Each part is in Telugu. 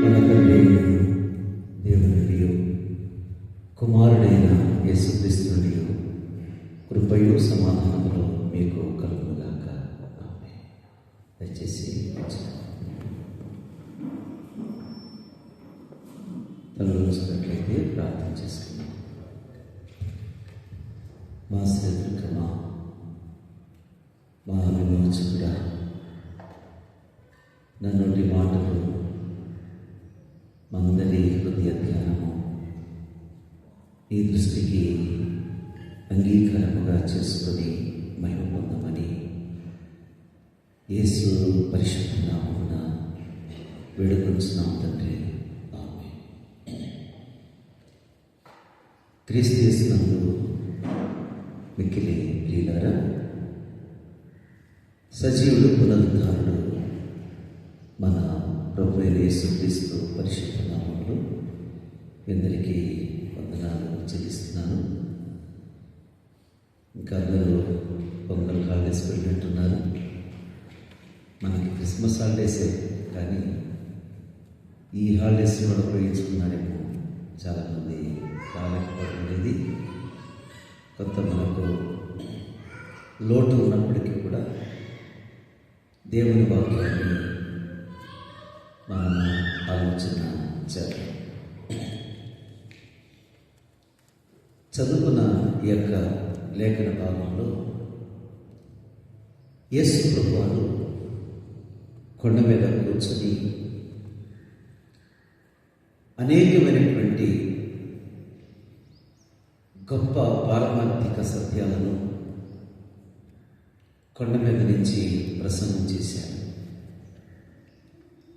మన తండ్రి దేవునియు కుమారుడైన యేసుక్రీస్తునియు కృపయు సమాధానములు మీకు కలుగునుగాక. ఆమేన్. దయచేసి తలలోచినట్లయితే ప్రార్థన చేసుకుందాం. మా శ్రీకమా, మా విమోచకుడా, నన్నుండి మాటలు మందరి హృదయ ధ్యానము ఈ దృష్టికి అంగీకారముగా చేసుకొని మహిమ పొందమని యేసు పరిశుద్ధ నామమున వేడుకొంచున్నాం తండ్రి. ఆమేన్. క్రీస్తు యేసునందు మిక్కిలి ప్రియులారా, సజీవుడు పునరుద్ధారుడు మన ప్రభు యేసుక్రీస్తు పరిశుద్ధ నామములో అందరికీ వందనాలు చెల్లిస్తున్నాను. ఇంకా అందరూ పొంగల్ హాలిడేస్ వెళ్ళినట్టున్నారు. మనకి క్రిస్మస్ హాలిడేసే, కానీ ఈ హాలిడేస్ కూడా ఉపయోగించుకున్నారేమో చాలామంది రాలేకపోవడం అనేది కొంత మనకు లోటు ఉన్నప్పటికీ కూడా దేవుని వాక్యాన్ని మనం ఆలోచన చేద్దాం. చదువుకున్న ఈ యొక్క లేఖన భాగంలో యేసు ప్రభువారు కొండ మీద కూర్చొని అనేకమైనటువంటి గొప్ప పారమార్థిక సత్యాలను కొండ మీద నుంచి ప్రసంగం చేశారు.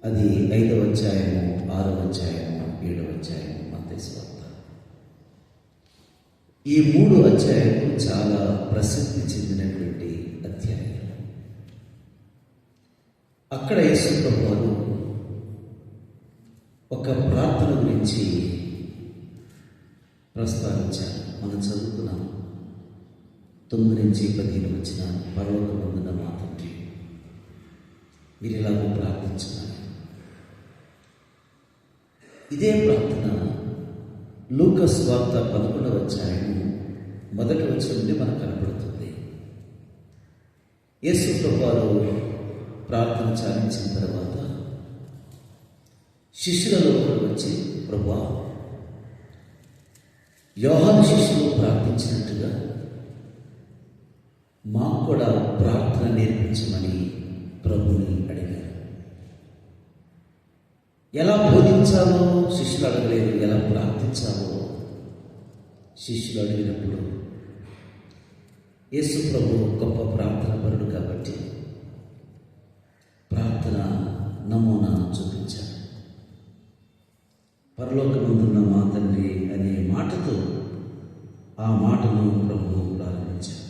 అది 5వ అధ్యాయము, 6వ అధ్యాయము, 7వ అధ్యాయము మత్తయి సువార్త. ఈ 3 అధ్యాయాలు చాలా ప్రసిద్ధి చెందినటువంటి అధ్యాయాలు. అక్కడ యేసు ప్రభువారు ఒక ప్రార్థన గురించి ప్రస్తావించారు. మనం చదువుకున్నాం. 9 నుంచి 15 వచ్చిన పరలోకమందున్న మా తండ్రి, మీరు ఎలాగో ప్రార్థించున్నారు. ఇదే ప్రార్థన లూకా సువార్త 11వ అధ్యాయము 1వ వచనం నుండి మనకు కనపడుతుంది. యేసు ప్రభువారు ప్రార్థన చాలించిన తర్వాత శిష్యులలో ఒకరు వచ్చి, ప్రభువా, యోహాను శిష్యులు ప్రార్థించినట్టుగా మాకు కూడా ప్రార్థన నేర్పించమని ప్రభుని అడిగారు. ఎలా బోధించాలో శిష్యులు అడగలేదు, ఎలా ప్రార్థించాలో శిష్యులు అడిగినప్పుడు యేసు ప్రభు గొప్ప ప్రార్థన పరుడు కాబట్టి ప్రార్థన నమూనా చూపించారు. పరలోకమందున్న మా తండ్రి అనే మాటతో ఆ మాటను ప్రభు ప్రారంభించారు.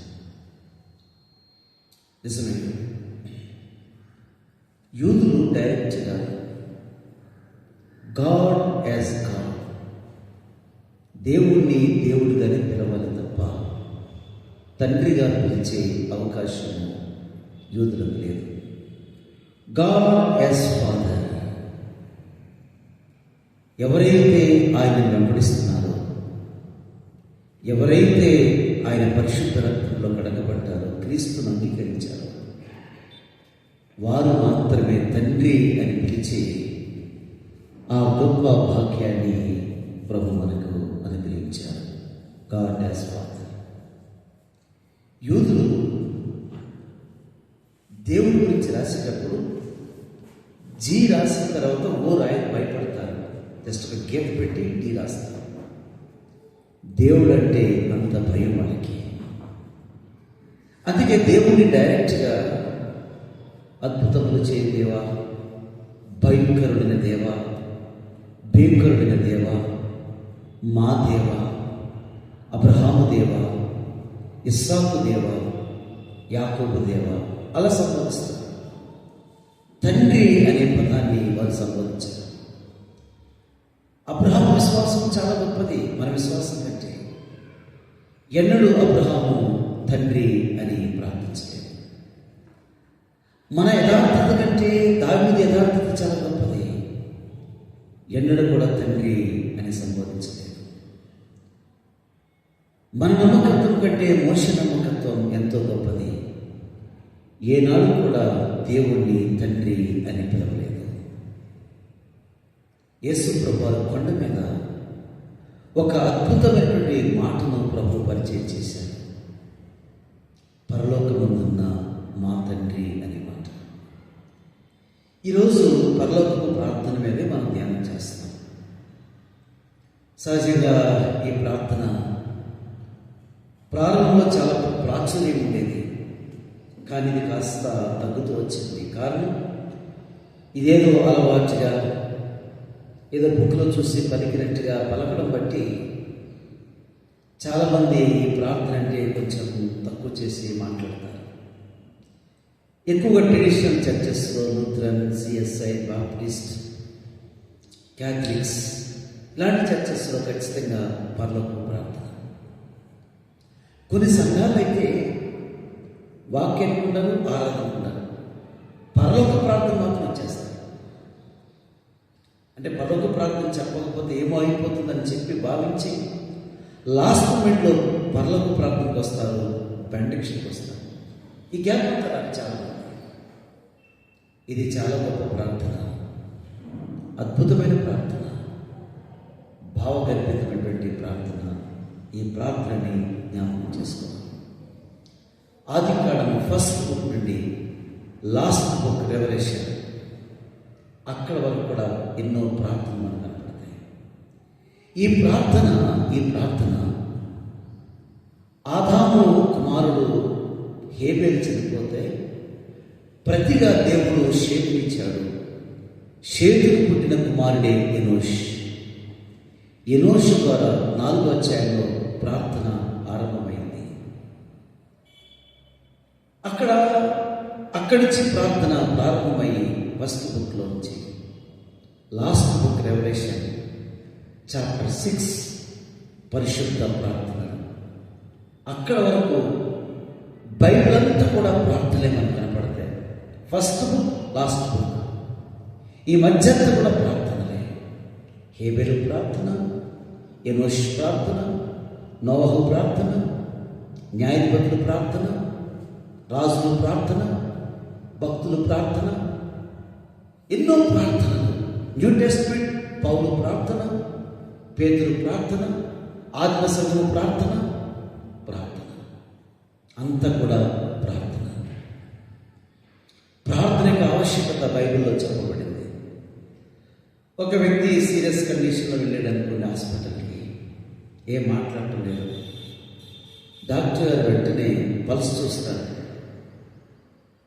నిజమే, యూదులు డైరెక్ట్గా గాడ్ యాజ్ గాడ్, దేవుణ్ణి దేవుడిగానే పిలవాలి తప్ప తండ్రిగా పిలిచే అవకాశం యూదులకు లేదు. గాడ్ యాజ్ ఫాదర్, ఎవరైతే ఆయనను వెంబడిస్తున్నారో, ఎవరైతే ఆయన పరిశుద్ధ రక్తంలో కడగబడ్డారో, క్రీస్తును అంగీకరించారో, వారు మాత్రమే తండ్రి అని పిలిచి ఆ గొప్ప భాగ్యాన్ని ప్రభు మనకు అనుగ్రహించారు. God as father. యూదులు దేవుడి గురించి రాసేటప్పుడు జీ రాసిన తర్వాత ఓ రాయకు భయపడతారు. జస్ట్ ఒక గీత పెట్టి డి రాస్తారు. దేవుడు అంటే అంత భయం వాళ్ళకి. అందుకే దేవుణ్ణి డైరెక్ట్గా అద్భుతములు చేయ దేవా, భయంకరుడైన దేవా, భయంకరుడైన దేవా, మా దేవా, అబ్రహాము దేవా, ఇస్సాకు దేవా, యాకోబు దేవా అలా సంబోధిస్తారు. తండ్రి అనే పదాన్ని వారు సంబోధించారు. అబ్రహాము విశ్వాసం చాలా గొప్పది మన విశ్వాసం కంటే. ఎన్నడూ అబ్రహాము తండ్రి అని ప్రార్థించలేదు. మన యథార్థత కంటే దావీదు యథార్థత చాలా గొప్పది. ఎన్నడూ కూడా తండ్రి అని సంబోధించలేదు. మన నమ్మకత్వం కంటే మోషే నమ్మకత్వం ఎంతో గొప్పది. ఏనాడు కూడా దేవుణ్ణి తండ్రి అని పిలవలేదు. యేసు ప్రభువు కొండ మీద ఒక అద్భుతమైనటువంటి మాటను ప్రభు పరిచయం చేశారు. పరలోకమందున్న మా తండ్రి అనే మాట. ఈరోజు పరలోకపు ప్రార్థన మీదే మనం ధ్యానం చేస్తాం. సహజంగా ఈ ప్రార్థన ప్రారంభంలో చాలా ప్రాచుర్యం ఉండేది, కానీ ఇది కాస్త తగ్గుతూ వచ్చింది. కారణం, ఇదేదో అలవాటుగా, ఏదో బుక్లో చూసి పలికినట్టుగా పలకడం బట్టి చాలామంది ఈ ప్రార్థన అంటే కొంచెం తక్కువ చేసి మాట్లాడతారు. ఎక్కువగా ట్రెడిషనల్ చర్చెస్లో లూథరన్, సిఎస్ఐ, బాప్టిస్ట్, క్యాథలిక్స్ ఇలాంటి చర్చెస్లో ఖచ్చితంగా పరలోక ప్రార్థన. కొన్ని సంఘాలు అయితే వాక్యం ఉండరు, ఆరాధన ఉండరు, పరలోక ప్రార్థన మాత్రం వచ్చేస్తారు. అంటే పరలోక ప్రార్థన చెప్పకపోతే ఏమో అయిపోతుందని చెప్పి భావించి లాస్ట్ మూమెంట్లో పరలోక ప్రార్థనకు వస్తారు, బెండిక్షన్కి వస్తారు. ఈ గ్యాప్ అంటారా చాలా మంది. ఇది చాలా గొప్ప ప్రార్థన, అద్భుతమైన ప్రార్థన, భావగర్భితమైనటువంటి ప్రార్థన. ఈ ప్రార్థనని జ్ఞాపకం చేసుకోవాలి. ఆది కాండం ఫస్ట్ బుక్ నుండి లాస్ట్ బుక్ రెవల్యూషన్, అక్కడ వరకు కూడా ఎన్నో ప్రార్థనలు మనకు కనపడతాయి. ఈ ప్రార్థన ఆదాము కుమారుడు హేబేలు చనిపోతే ప్రతిగా దేవుడు షేతునిచ్చాడు. షేతుకు పుట్టిన కుమారుడే ఎనోష్. ఎనోష్ ద్వారా 4వ అధ్యాయంలో ప్రార్థన ఆరంభమైంది. అక్కడి నుంచి ప్రార్థన ప్రారంభమయ్యి ఫస్ట్ బుక్లో నుంచి లాస్ట్ బుక్ రెవల్యూషన్ చాప్టర్ 6 పరిశుద్ధ ప్రార్థన. అక్కడ వరకు బైబిల్ అంతా కూడా ప్రార్థనలే మనకు కనపడతాయి. ఫస్ట్ బుక్, లాస్ట్ బుక్, ఈ మధ్య అంతా కూడా ప్రార్థనలే. హేబెలు ప్రార్థన, ఎనోష్ ప్రార్థన, నోవహు ప్రార్థన, న్యాయాధిపతుల ప్రార్థన, రాజుల ప్రార్థన, భక్తుల ప్రార్థన, ఎన్నో ప్రార్థనలు. న్యూ టెస్టమెంట్ పౌలు ప్రార్థన, పేతురు ప్రార్థన, ఆత్మసంఘము ప్రార్థన, అంతా కూడా ప్రార్థన. ప్రార్థనకు ఆవశ్యకత బైబిల్లో చెప్పబడింది. ఒక వ్యక్తి సీరియస్ కండిషన్లో వెళ్ళాడు అనుకోండి హాస్పిటల్కి, ఏం మాట్లాడటం లేదు. డాక్టర్ గారు వెంటనే పల్స్ చూస్తాడు.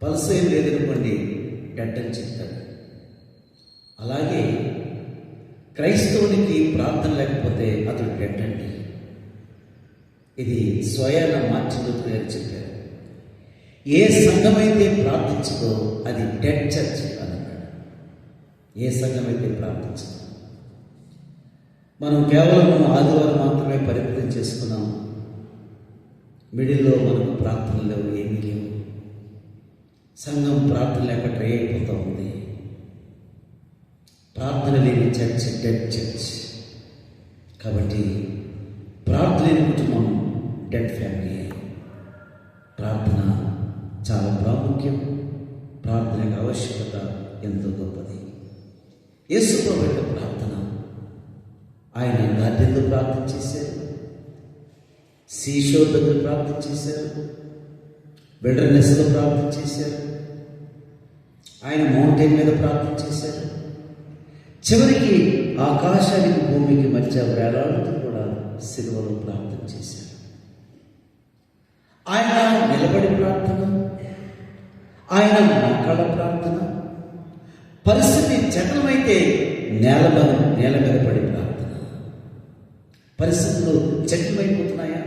పల్స్ ఏం లేదనుకోండి, డెడ్ అని చెప్తాడు. అలాగే క్రైస్తవునికి ప్రార్థన లేకపోతే అతడు డెడ్ అండి. ఇది స్వయాన మార్టిన్ లూథర్ గారు చెప్పారు. ఏ సంఘమైతే ప్రార్థించదో అది డెడ్ చర్చ్ అని అన్నాడు. ఏ సంఘమైతే ప్రార్థించదో. మనం కేవలం ఆదివారం మాత్రమే పరిమితం చేసుకున్నాం. మిడిల్లో మనకు ప్రార్థనలు లేవు, ఏమీ లేవు. సంఘం ప్రార్థన లేక ట్రై అయిపోతూ ఉంది. ప్రార్థన లేని చర్చ్ డెడ్ చర్చ్. కాబట్టి ప్రార్థన లేని కుటుంబం డెడ్ ఫ్యామిలీ. ప్రార్థన చాలా ప్రాముఖ్యం. ప్రార్థనకు ఆవశ్యకత ఎంతో గొప్పది. యేసు ప్రభువు యొక్క ప్రార్థన, ఆయన గార్డెన్లో ప్రార్థన చేశారు, సీషోర్ దగ్గర ప్రార్థన చేశారు, విల్డర్నెస్లో ప్రార్థన చేశారు, ఆయన మౌంటైన్ మీద ప్రార్థన చేశారు, చివరికి ఆకాశానికి భూమికి మధ్య వేలాడుతూ కూడా సిలువలో ప్రార్థన చేశారు. ఆయన నిలబడి ప్రార్థన, ఆయన మోకాళ్ళ ప్రార్థన, పరిస్థితి జటిలమైతే నేల మీద పడి ప్రార్థన. పరిస్థితులు జటిలమైపోతున్నాయా?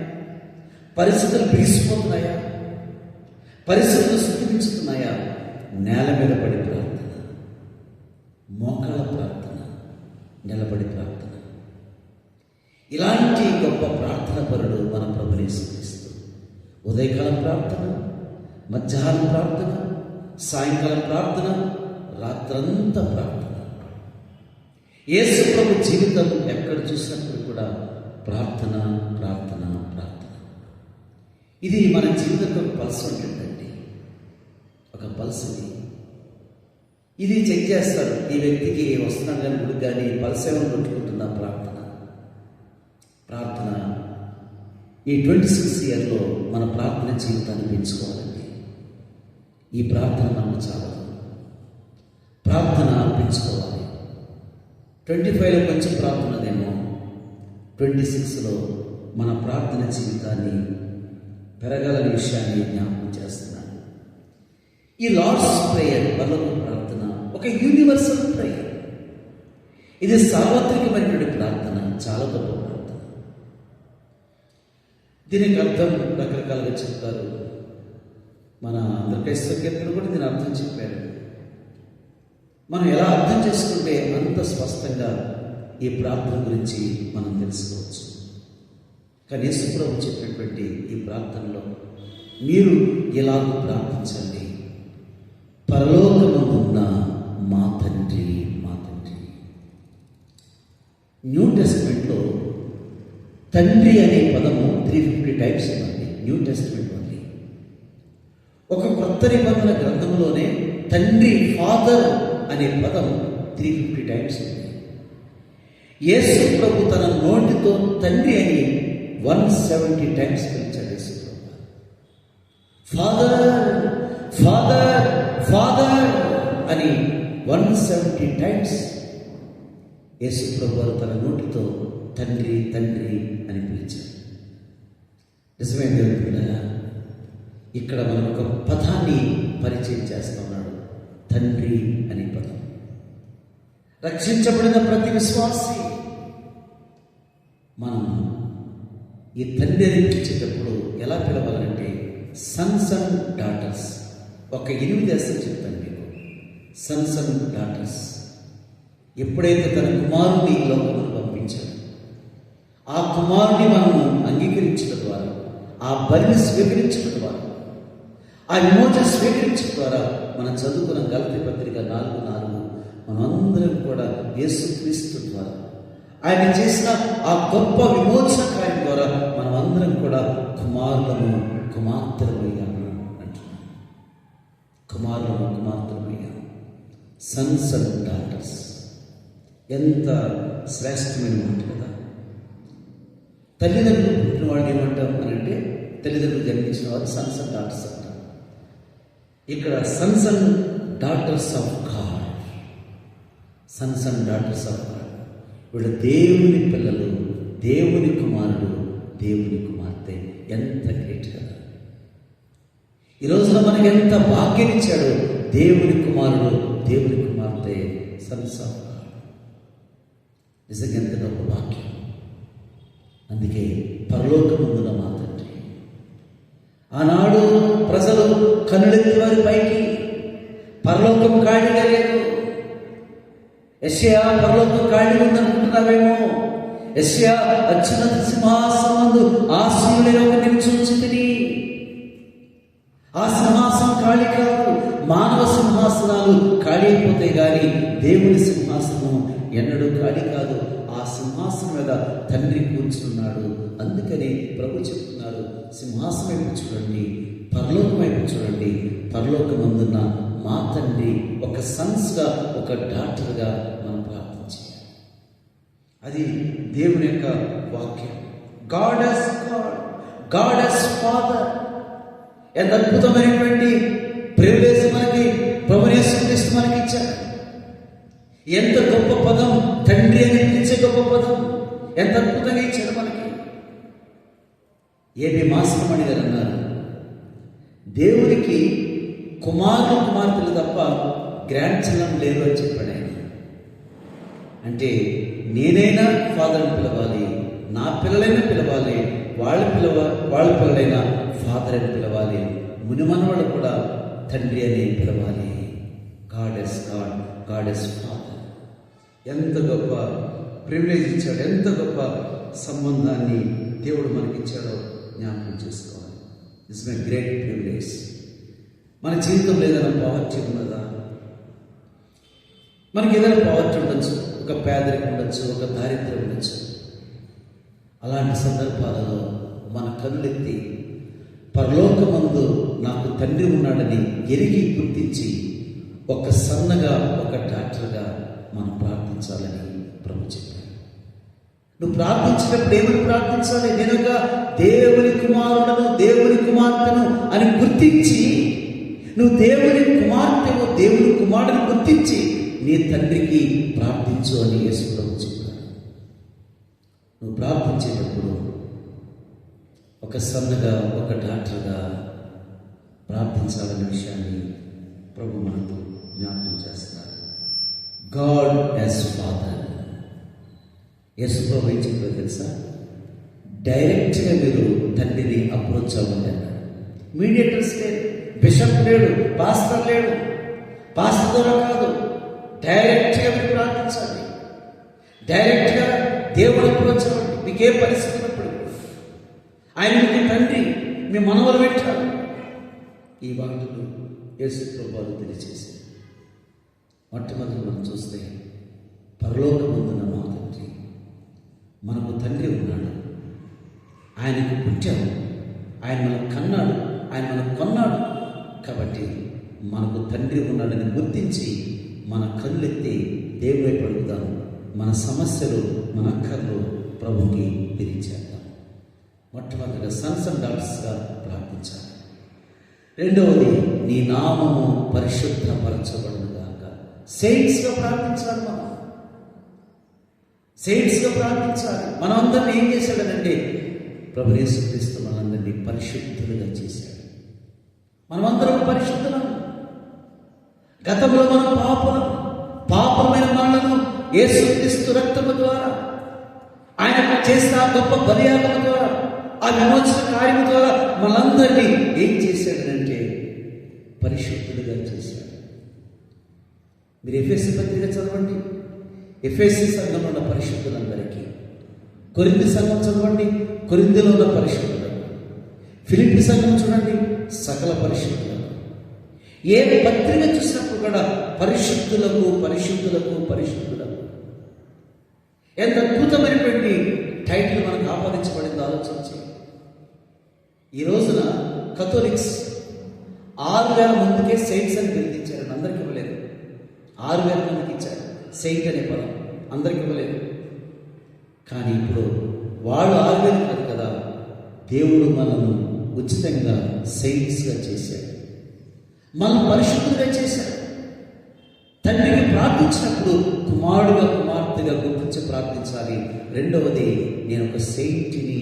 పరిస్థితులు బిగిసిపోతున్నాయా? పరిస్థితులు స్థితించుతున్నాయా? నేల మీద పడి ప్రార్థన, మోకాళ్ళ ప్రార్థన, నిలబడి ప్రార్థన. ఇలాంటి గొప్ప ప్రార్థన పరుడు మన ప్రభువు యేసుక్రీస్తు. ఉదయకాలం ప్రార్థన, మధ్యాహ్నం ప్రార్థన, సాయంకాలం ప్రార్థన, రాత్రంతా ప్రార్థన. యేసు ప్రభు జీవితం ఎక్కడ చూసినప్పుడు కూడా ప్రార్థన ప్రార్థన ప్రార్థన. ఇది మన జీవితంలో ఒక పల్స్ ఉంటుందండి, ఒక పల్స్. ఇది చెక్ చేస్తారు, ఈ వ్యక్తికి వస్తున్నాను కానీ గుడికి కానీ పల్స్ ఏమైనా కొట్టుకుంటుందా? ప్రార్థన ప్రార్థన. ఈ 26 ఇయర్లో మన ప్రార్థన జీవితాన్ని పెంచుకోవాలండి. ఈ ప్రార్థన మనకు చాలా ప్రార్థన పెంచుకోవాలి. 25లో కొంచెం ప్రార్థనదేమో, 26లో మన ప్రార్థన జీవితాన్ని పెరగాలనే విషయాన్ని జ్ఞాపకం చేస్తున్నాను. ఈ లార్డ్స్ ప్రేయర్, పరలోక ప్రార్థన ఒక యూనివర్సల్ ప్రేయర్. ఇది సార్వత్రికమైనటువంటి ప్రార్థన, చాలా గొప్ప ప్రార్థన. దీనికి అర్థం రకరకాలుగా చెప్తారు. మన ఆంధ్ర క్రైస్తవ కీర్తన కూడా దీని అర్థం చెప్పారు. మనం ఎలా అర్థం చేసుకుంటే అంత స్పష్టంగా ఈ ప్రార్థన గురించి మనం తెలుసుకోవచ్చు. కానీ యేసు ప్రభు చెప్పినటువంటి ఈ ప్రార్థనలో మీరు ఎలాగో ప్రార్థించండి, పరలోకమందున్న మా తండ్రి, మా తండ్రి. న్యూ టెస్ట్మెంట్లో తండ్రి అనే పదము 350 టైమ్స్ ఉంది. న్యూ టెస్ట్మెంట్ ఉంది. ఒక కొత్త నిబంధన గ్రంథంలోనే తండ్రి, ఫాదర్ అనే పదం 350 టైమ్స్ ఉంది. యేసు ప్రభు తన నోటితో తండ్రి అని 170 టైమ్స్ పిలిచాడు. యేసు ప్రభు ఫాదర్, ఫాదర్, ఫాదర్ అని 170 టైమ్స్ యేసు ప్రభు తన నోటితో తండ్రి, తండ్రి అని పిలిచాడు. నిజమే దేవుడా, ఇక్కడ మనం ఒక పదాన్ని పరిచయం చేస్తున్నాడు, తండ్రి అనే పదం. రక్షించబడిన ప్రతి విశ్వాసి మనం ఈ తండ్రి అని పిలిచేటప్పుడు ఎలా పిలవాలంటే సన్స్ అండ్ డాటర్స్. ఒక 8 అసలు చెప్తాను మీకు. Sons and daughters. ఎప్పుడైతే తన కుమారుని ఈ లోకంలో పంపించాడు, ఆ కుమారుని మనము అంగీకరించడం ద్వారా, ఆ బలిని స్వీకరించడం ద్వారా, ఆ విమోచన స్వీకరించడం ద్వారా మనం చదువుకున్న గలతీ పత్రిక 4:4 మనమందరం కూడా యేసుక్రీస్తు ద్వారా, ఆయన చేసిన ఆ గొప్ప విమోచన కార్యం ద్వారా మనమందరం కూడా కుమారులము, కుమార్తెలమయ్యాము అంటున్నాం. కుమారులము, కుమార్తెలమయ్యాము. Sons and daughters. ఎంత శ్రేష్టమైన మాట కదా. తల్లిదండ్రులు పుట్టిన వాడిని ఏమంటాం అని అంటే, తల్లిదండ్రులు జన్మించిన వారు సన్స్ అండ్ డాటర్స్ అంటారు. ఇక్కడ Sons and daughters of God, Sons and daughters of God. వీళ్ళు దేవుని పిల్లలు, దేవుని కుమారుడు, దేవుని కుమార్తె. ఎంత గ్రేట్ కదా. ఈ రోజున మనకి ఎంత భాగ్యం ఇచ్చాడు. దేవుని కుమారుడు, దేవుని కుమార్తె, సన్స్ ఆఫ్ గాడ్. నిజంగా ఎంత గొప్ప భాగ్యం. అందుకే పరలోకమందున మా తండ్రి. ఆనాడు ప్రజలు కన్నులెత్తి వారి పైకి, పరలోకం ఖాళీగా లేదు. యెషయా పరలోకం ఖాళీ ఉందనుకుంటున్నావేమో. యెషయా అత్యున్నత సింహాసనమందు ఆసీనుడైన ఒకరిని చూచితిని. ఆ సింహాసనం ఖాళీ కాదు. మానవ సింహాసనాలు ఖాళీ అయిపోతాయి కానీ దేవుని సింహాసనం ఎన్నడూ ఖాళీ కాదు. ఆ సింహాసనం మీద తండ్రి కూర్చున్నాడు. అందుకని ప్రభు చెప్తున్నారు, సింహాసనం వైపు చూడండి, పరలోకం వైపు చూడండి. పరలోకమందున్న మా తండ్రి. ఒక సన్స్గా, ఒక డాక్టర్గా మనం ప్రార్థన చేయాలి. అది దేవుని యొక్క వాక్యం. God as God, God as father. ఎంత అద్భుతమైనటువంటి ప్రివిలేజ్ మనకి ప్రభు యేసుక్రీస్తు మనకి ఇచ్చారు. ఎంత గొప్ప పదం, తండ్రి అని పిలిచే గొప్ప పదం. ఎంత అద్భుతంగా ఇచ్చాడు మనకి. ఏబి మాస్టర్మణి గారు అన్నారు, దేవునికి కుమారులు, కుమార్తెలు తప్ప గ్రాండ్ చిల్డ్రన్ లేరు అని చెప్పాడు ఆయన. అంటే నేనైనా ఫాదర్ని పిలవాలి, నా పిల్లలైనా పిలవాలి, వాళ్ళ పిల్లలైనా ఫాదర్ అని పిలవాలి, మునిమనవాళ్ళు కూడా తండ్రి అని పిలవాలి. God is God, God is Father. ఎంత గొప్ప ప్రివిలేజ్ ఇచ్చాడు, ఎంత గొప్ప సంబంధాన్ని దేవుడు మనకిచ్చాడో జ్ఞాపకం చేసుకోవాలి. It's my great privilege. మన జీవితంలో ఏదైనా పావర్టీ ఉన్నదా? మనకి ఏదైనా పావర్టీ ఉండొచ్చు. ఒక పేదరికం ఉండొచ్చు, ఒక దారిద్ర్యం ఉండొచ్చు. అలాంటి సందర్భాలలో మన కన్నులెత్తి పరలోకమందు నాకు తండ్రి ఉన్నాడని ఎరిగి గుర్తించి ఒక సన్నగా, ఒక డాక్టర్గా మనం ప్రార్థించాలని ప్రభు చెప్పారు. నువ్వు ప్రార్థించినప్పుడు ఏమని ప్రార్థించాలి? నేనొక దేవుని కుమారుడను, దేవుని కుమార్తెను అని గుర్తించి, నువ్వు దేవుని కుమార్తెను, దేవుని కుమారుడిని గుర్తించి నీ తండ్రికి ప్రార్థించు అని యేసు ప్రభు చెప్పారు. నువ్వు ప్రార్థించేటప్పుడు ఒక సన్నగా, ఒక డాక్టర్గా ప్రార్థించాలనే విషయాన్ని ప్రభు మనకు జ్ఞాపకం చేస్తారు. God as Father. యేసు ప్రభు ఏం చెప్పారో తెలుసా? డైరెక్ట్గా మీరు తండ్రిని అప్రోచ్ అవ్వండి అన్నాడు. మీడియేటర్స్ లేడు, బిషప్ లేడు, పాస్టర్ లేడు. పాస్టర్ ద్వారా కాదు, డైరెక్ట్గా మీరు ప్రార్థించాలి. డైరెక్ట్గా దేవుడు అప్రోచ్ అవ్వండి. మీకే పరిస్థితి ఉన్నప్పుడు ఆయన మీ తండ్రి, మీ మనవలు పెట్టారు. ఈ వాక్యం యేసు ప్రభువు తెలియజేశారు. మొట్టమొదటి మనం చూస్తే పరలోకమందున్న మా తండ్రి, మనకు తండ్రి ఉన్నాడు, ఆయనకు పుట్టాము, ఆయన మనకు కన్నాడు, ఆయన మనకు కొన్నాడు. కాబట్టి మనకు తండ్రి ఉన్నాడని గుర్తించి మన కళ్ళెత్తి దేవుడి వైపు అడుగుదాము. మన సమస్యలు, మన అక్కర్లు ప్రభుకి తెలియచేద్దాం. మొట్టమొదటిగా సన్స్ అండ్ డాటర్స్గా ప్రార్థించాలి. రెండవది, నీ నామము పరిశుద్ధపరచబడును గాక. సెయింట్స్గా ప్రార్థించాలి. సెయింట్స్గా ప్రార్థించాలి. మనం అందరినీ ఏం చేశాడనంటే ప్రభు యేసుక్రీస్తు మనందరినీ పరిశుద్ధులుగా చేశాడు. మనమందరం పరిశుద్ధులం. గతంలో మనం పాపమైన మనలను యేసుక్రీస్తు రక్తము ద్వారా, ఆయన చేసిన గొప్ప బలియాగము ద్వారా, ఆ విమోచన కార్యము ద్వారా మనందరినీ ఏం చేశాడనంటే పరిశుద్ధులుగా చేశాడు. మీరు ఎఫెసీ పత్రిక చదవండి, ఎఫెసీ సంఘంలో ఉన్న పరిశుద్ధులందరికీ. కొరింథీ సంఘం చదవండి, కొరింథీలో ఉన్న పరిశుద్ధులకు. ఫిలిప్పీ సంఘం చూడండి, సకల పరిశుద్ధులకు. ఏ పత్రిక చూసినప్పుడు కూడా పరిశుద్ధులకు, పరిశుద్ధులకు, పరిశుద్ధులకు. ఎంత అద్భుతమైనటువంటి టైటిల్ మనకు ఆపాదించబడింది ఆలోచించి. ఈ రోజున కథోలిక్స్ 6,000 మందికే సెయింట్స్ అని పిలిపించారు. అందరికి ఇవ్వలేదు. 6,000 మందికి ఇచ్చారు సెయింట్ అనే పదం, అందరికి ఇవ్వలేదు. కానీ ఇప్పుడు వాళ్ళు 6,000 కాదు కదా, దేవుడు మనను ఉచితంగా సెయింట్స్గా చేశాడు, మనం పరిశుద్ధులుగా చేశాడు. తండ్రికి ప్రార్థించినప్పుడు కుమారుడుగా, కుమార్తెగా గుర్తించి ప్రార్థించాలి. రెండవది, నేను ఒక సెయింట్ని,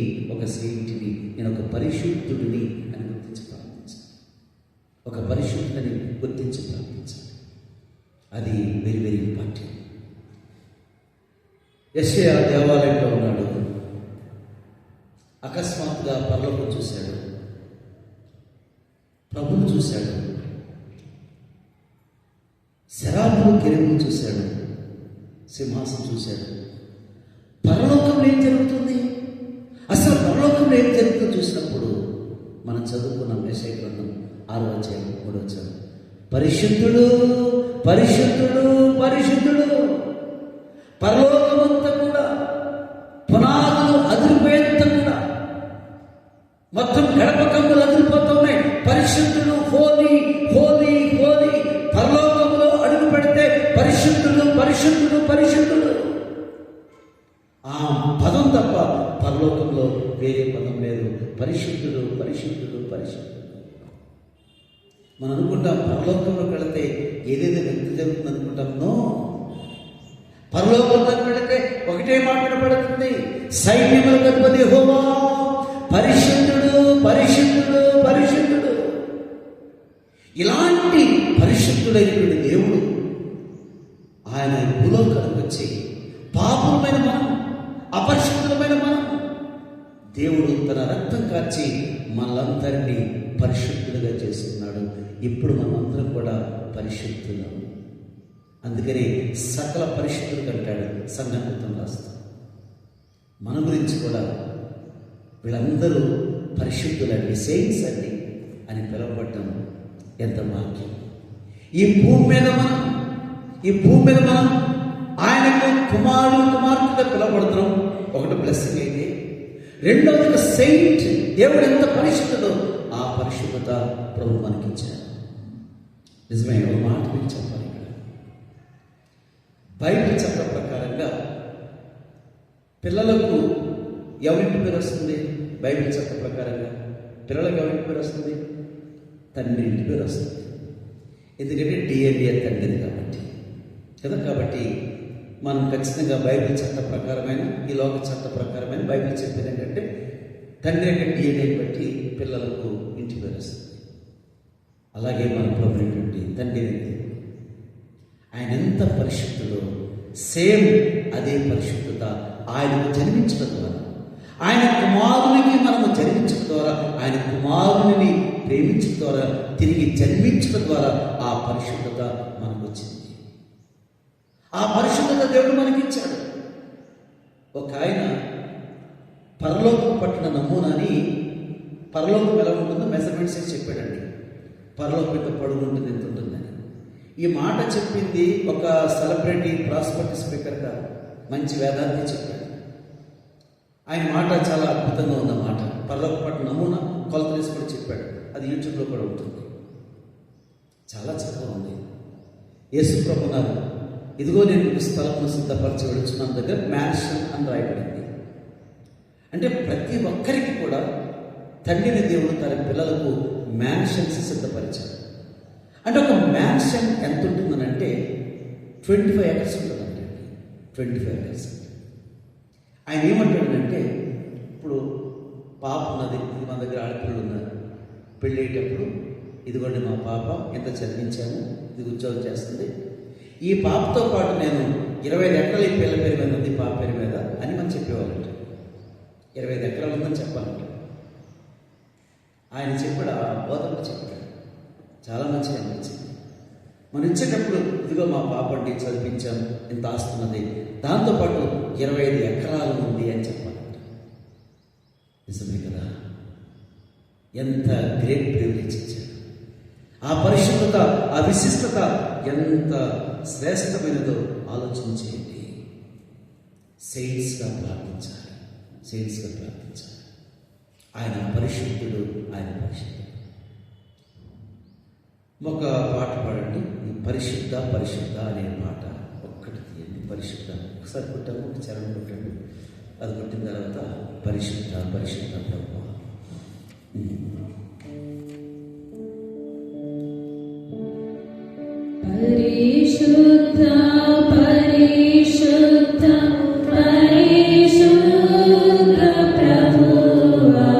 నేను ఒక పరిశుద్ధుడిని అని గుర్తించి ప్రార్థించాలి. ఒక పరిశుద్ధుని గుర్తించి ప్రార్థించాలి. అది వెరీ వెరీ ఇంపార్టెంట్. యెషయా దేవాలయంలో ఉన్నాడు. అకస్మాత్తుగా పరలోకం చూశాడు, ప్రభువును చూశాడు, శరాబులు కెరూబులు చూశాడు, సింహాసనం చూశాడు. పరలోకంలో ఏం జరుగుతుంది, అసలు పరలోకంలో ఏం జరుగుతుందో చూసినప్పుడు మనం చదువుకున్నాం యెషయా గ్రంథం 6వ అధ్యాయం 3వ వచనం. పరిశుద్ధుడు, పరిశుద్ధుడు, పరిశుద్ధుడు. పరలోకమంతా కూడా పునాదులు అదిరిపోయేంత కూడా మొత్తం గడప కమ్ములు అదిరిపోతున్నాయి. పరిశుద్ధుడు, హోలీ, హోలీ, హోలీ. పరలోకంలో అడుగు పెడితే పరిశుద్ధుడు, పరిశుద్ధుడు, పరిశుద్ధుడు. ఆ పదం తప్ప పరలోకంలో వేరే పదం లేదు. పరిశుద్ధుడు, పరిశుద్ధుడు, పరిశుద్ధుడు. మనం అనుకుంటాం పరలోకంలోకి వెళితే ఏదేదో వ్యక్తి జరుగుతుంది అనుకుంటాం. నో, పరలోకంలోకి వెళితే ఒకటే మాట వినపడుతుంది, సైన్యములకు అధిపతి యెహోవా పరిశుద్ధుడు, పరిశుద్ధుడు, పరిశుద్ధుడు. ఇలాంటి పరిశుద్ధుడైనటువంటి దేవుడు ఆయన భూలోకానికి వచ్చి పాపమైన మనం, అపరిశుద్ధమైన మనం, దేవుడు తన రక్తం కార్చి మనలందరినీ పరిశుద్ధులుగా చేస్తున్నాడు. ఇప్పుడు మనమందరం కూడా పరిశుద్ధులం. అందుకని సకల పరిశుద్ధులు అంటాడు సంఘం రాస్తాం. మన గురించి కూడా వీళ్ళందరూ పరిశుద్ధులండి, సెయింట్స్ అండి అని పిలువబడ్డం ఎంత భాగ్యం. ఈ భూమి మీద మనం ఆయనకు కుమారులుగా పిలవబడుతున్నాం. ఒకటి బ్లెస్సింగ్ అయితే, రెండవది సెయింట్. దేవుడు ఎంత పరిశుద్ధుడో ఆ పరిశుద్ధత ప్రభు మనకిచ్చారు. నిజమే, ఒక మాట మీకు చెప్పాలి. ఇక్కడ బైబిల్ చట్టం ప్రకారంగా పిల్లలకు ఎవరింటి పేరు వస్తుంది? బైబిల్ చట్టం ప్రకారంగా పిల్లలకు ఎవరింటి పేరు వస్తుంది? తండ్రి ఇంటి పేరు వస్తుంది. ఎందుకంటే డిఎన్ఏ తండ్రిది కాబట్టి కదా. కాబట్టి మనం ఖచ్చితంగా బైబిల్ చట్ట ప్రకారమైన, ఈ లోక చట్ట ప్రకారమైన బైబిల్ చెప్పేది ఏంటంటే తండ్రి యొక్క డిఎన్ఏని బట్టి పిల్లలకు ఇంటి పేరు వస్తుంది. అలాగే మన ప్రభు తండ్రి ఆయన ఎంత పరిశుద్ధుడో సేమ్ అదే పరిశుద్ధత ఆయనకు జన్మించడం ద్వారా, ఆయన కుమారునికి మనము జన్మించడం ద్వారా, ఆయన కుమారుని ప్రేమించడం ద్వారా, తిరిగి జన్మించడం ద్వారా ఆ పరిశుద్ధత మనకు వచ్చింది. ఆ పరిశుద్ధత దేవుడు మనకిచ్చాడు. ఒక ఆయన పరలోకం పట్టిన నమూనాని, పరలోకం ఎలా ఉంటుందో మెజర్మెంట్స్ చెప్పాడండి. పరలోకం ఎంత పొడుగు ఉంటుంది, ఎంత ఉంటుందని. ఈ మాట చెప్పింది ఒక సెలబ్రిటీ ప్రాస్పర్టీ స్పీకర్ కాదు, మంచి వేదాంతి చెప్పాడు. ఆయన మాట చాలా అద్భుతంగా ఉందన్నమాట. పరలోక పట్టిన నమూనా కొలతలేసి కూడా చెప్పాడు. అది యూట్యూబ్లో కూడా ఉంటుంది. చాలా చక్కగా ఉంది. యేసు ప్రభువున్నారు, ఇదిగో నేను స్థలమును సిద్ధపరచి వెళుచున్నాను దగ్గర మ్యాన్షన్ అని రాయబడింది. అంటే ప్రతి ఒక్కరికి కూడా తండ్రిని దేవుడు తన పిల్లలకు మ్యాన్షన్స్ సిద్ధపరిచాడు. అంటే ఒక మ్యాన్షన్ ఎంత ఉంటుందనంటే 25 acres ఉంటుందంటే. 25 acres. ఆయన ఏమంటాడంటే, ఇప్పుడు పాప ఉన్నది, ఇది మన దగ్గర ఆడపిల్లలు ఉన్నారు. పెళ్ళి అయ్యేటప్పుడు ఇదిగోండి మా పాప ఎంత చదివించాము, ఇది ఉద్యోగం చేస్తుంది, ఈ పాపతో పాటు నేను 25 ఎకరాలు ఈ పిల్ల పేరు మీద ఉంది, పాప పేరు మీద అని మనం చెప్పేవాళ్ళంట. 25 ఎకరాలు ఉందని చెప్పాలంట. ఆయన చెప్పాడు, ఆ బోధకుడు చెప్పాడు. చాలా మంచిగా అనిపించింది. మనం ఇచ్చేటప్పుడు ఇదిగో మా పాప అంటే చదివించాము, ఇంత ఆస్తున్నది, దాంతోపాటు 25 ఎకరాలు ఉంది అని చెప్పాలంట. నిజమే కదా. ఎంత గ్రేట్ ప్రివిలేజ్ ఇచ్చాడు. ఆ పరిశుద్ధత, ఆ విశిష్టత ఎంత శ్రేష్టమైనదో ఆలోచన చేయండి. సెయింట్స్గా ప్రార్థించాలి, సెయింట్స్గా ప్రార్థించాలి. ఆయన పరిశుద్ధుడు, ఆయన పరిశుద్ధుడు. ఒక పాట పాడండి, ఈ పరిశుద్ధ పరిశుద్ధ అనే పాట ఒక్కటి తీయండి. పరిశుద్ధ ఒకసారి కొట్టాము, ఒక చరణం కొట్టండి. అది కొట్టిన తర్వాత పరిశుద్ధ పరిశుద్ధ ప్రభువా. పరిశుద్ధ పరిశుద్ధ పరిశుద్ధ ప్రభువా,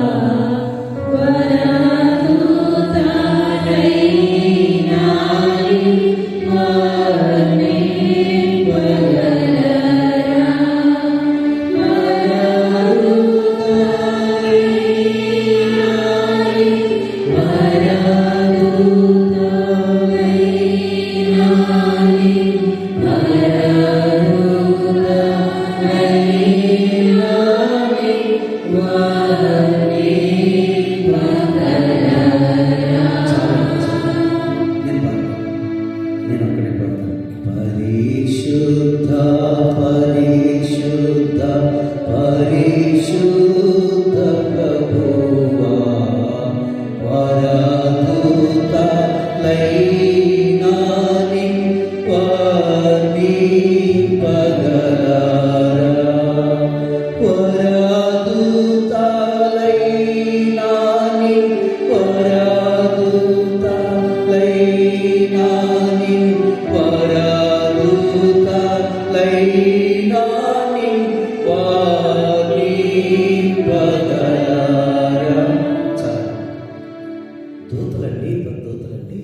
దూతలండి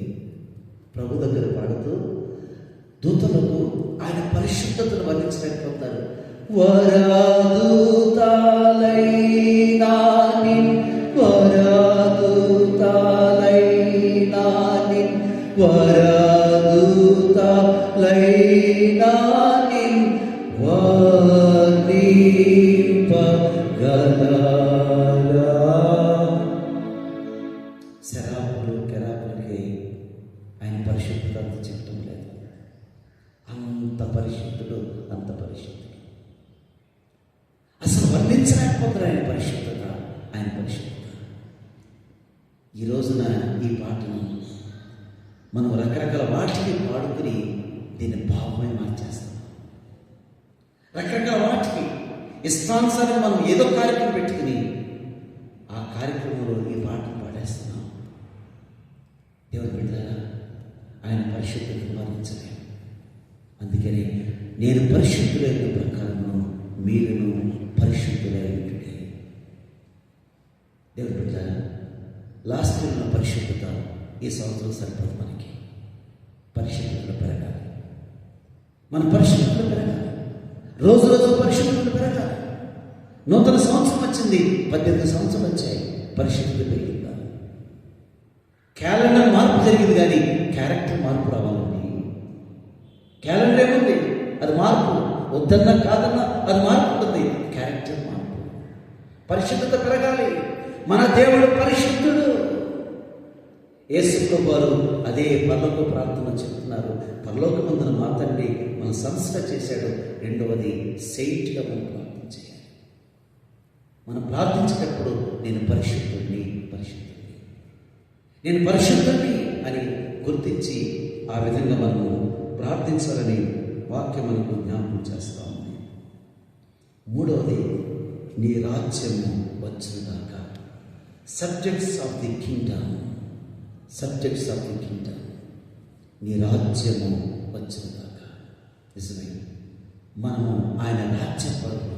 ప్రభు దగ్గర పాడుతూ దూతలకు ఆయన పరిశుద్ధతను వర్ణించలేకపోతారు. వరాదూతాలైనాని వరాదూతాలైనాని వరాదూతాలైనాని వర్ణింపగలరా. శరాపులు కెరాపులకి ఆయన పరిశుద్ధత అంత చెప్పడం లేదు. అంత పరిశుద్ధుడు, అంత పరిశుద్ధుడు. చెప్పండి ఆయన పరిశుద్ధత, ఆయన పరిశుద్ధత. ఈ రోజున ఈ పాటను మనం రకరకాల వాటిని పాడుకుని దీన్ని భావమై మార్చేస్తాం. రకరకాల వాటికి ఇష్టానుసారం మనం ఏదో కార్యక్రమం పెట్టుకుని ఆ కార్యక్రమంలో ఈ పాటను పాడేస్తున్నాం. దేవుని బిడ్డలారా, ఆయన పరిశుద్ధతను వర్ణించలేము. అందుకని నేను పరిశుద్ధులైన ప్రకారము మీరును పరిశుద్ధులైనట్టుడే. దేవుని బిడ్డలారా, లాస్ట్ ఇయర్ ఉన్న పరిశుద్ధత ఈ సంవత్సరం సరిపోదు. మనకి పరిశుద్ధతలో పెరగాలి, మన పరిశుద్ధతలో పెరగాలి, రోజు రోజు పరిశుద్ధతలో పెరగాలి. నూతన సంవత్సరం వచ్చింది, 18 సంవత్సరాలు వచ్చాయి, పరిశుద్ధత పెరిగిందా? క్యాలెండర్ మార్పు జరిగింది కానీ క్యారెక్టర్ మార్పు రావాలండి. క్యాలెండర్ ఏముంది, అది మార్పు, వద్దన్నా కాదన్నా అది మార్పు ఉంటుంది. క్యారెక్టర్ మార్పు, పరిశుద్ధత పెరగాలి. మన దేవుడు పరిశుద్ధుడు. యేసు వారు అదే పరలోక ప్రార్థన చెప్తున్నారు. పరలోకమందున మా తండ్రి మన సంస్కరణ చేశాడు. రెండవది సెయింట్గా మనం ప్రార్థన చేయాలి. మనం ప్రార్థించేటప్పుడు నేను పరిశుద్ధుడిని, పరిశుద్ధుడిని, నేను పరిశుద్ధుడిని అని గుర్తించి ఆ విధంగా మనము ప్రార్థించాలని వాక్యం మనకు జ్ఞాపకం చేస్తా ఉంది. మూడవది, నీ రాజ్యము వచ్చుగాక. Subjects of the kingdom, subjects of the kingdom. నీ రాజ్యము వచ్చుగాక. నిజమే, మనము ఆయన రాజ్య పౌరులు,